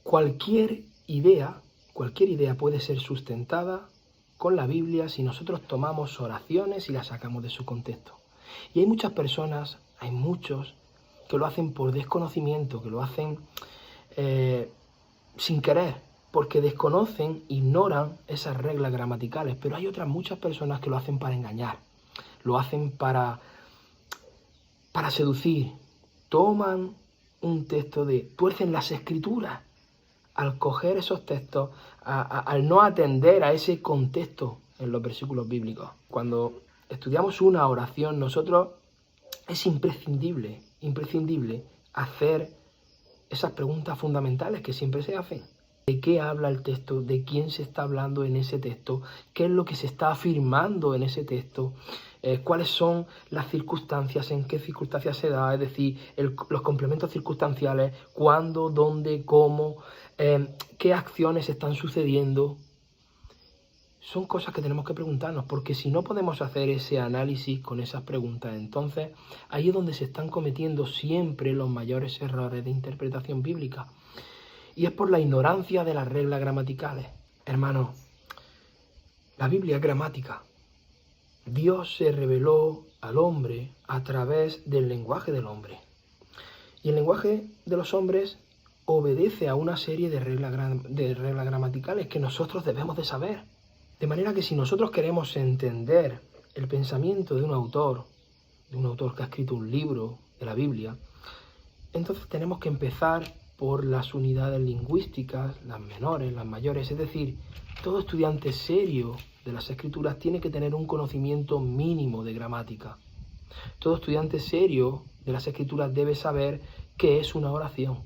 cualquier idea puede ser sustentada con la Biblia si nosotros tomamos oraciones y las sacamos de su contexto. Y hay muchas personas, hay muchos que lo hacen por desconocimiento, que lo hacen sin querer, porque desconocen, ignoran esas reglas gramaticales, pero hay otras muchas personas que lo hacen para engañar, lo hacen para seducir, toman un texto tuercen las escrituras al coger esos textos, al no atender a ese contexto en los versículos bíblicos. Cuando estudiamos una oración, nosotros es imprescindible hacer esas preguntas fundamentales que siempre se hacen. ¿De qué habla el texto? ¿De quién se está hablando en ese texto? ¿Qué es lo que se está afirmando en ese texto? ¿Cuáles son las circunstancias? ¿En qué circunstancias se da? Es decir, los complementos circunstanciales, cuándo, dónde, cómo, qué acciones están sucediendo. Son cosas que tenemos que preguntarnos, porque si no podemos hacer ese análisis con esas preguntas, entonces ahí es donde se están cometiendo siempre los mayores errores de interpretación bíblica. Y es por la ignorancia de las reglas gramaticales. Hermanos, la Biblia es gramática. Dios se reveló al hombre a través del lenguaje del hombre. Y el lenguaje de los hombres obedece a una serie de reglas gramaticales que nosotros debemos de saber. De manera que si nosotros queremos entender el pensamiento de un autor que ha escrito un libro de la Biblia, entonces tenemos que empezar por las unidades lingüísticas, las menores, las mayores. Es decir, todo estudiante serio de las Escrituras tiene que tener un conocimiento mínimo de gramática. Todo estudiante serio de las Escrituras debe saber qué es una oración.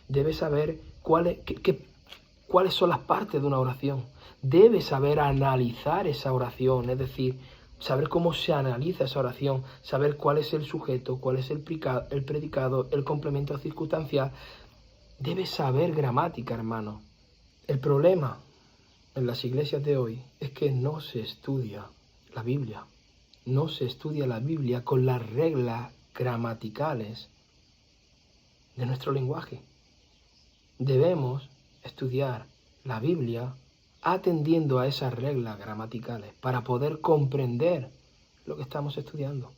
Debe saber cuáles son las partes de una oración. Debe saber analizar esa oración, es decir, saber cómo se analiza esa oración, saber cuál es el sujeto, cuál es el predicado, el complemento circunstancial. Debe saber gramática, hermano. El problema en las iglesias de hoy es que no se estudia la Biblia. No se estudia la Biblia con las reglas gramaticales de nuestro lenguaje. Debemos estudiar la Biblia atendiendo a esas reglas gramaticales para poder comprender lo que estamos estudiando.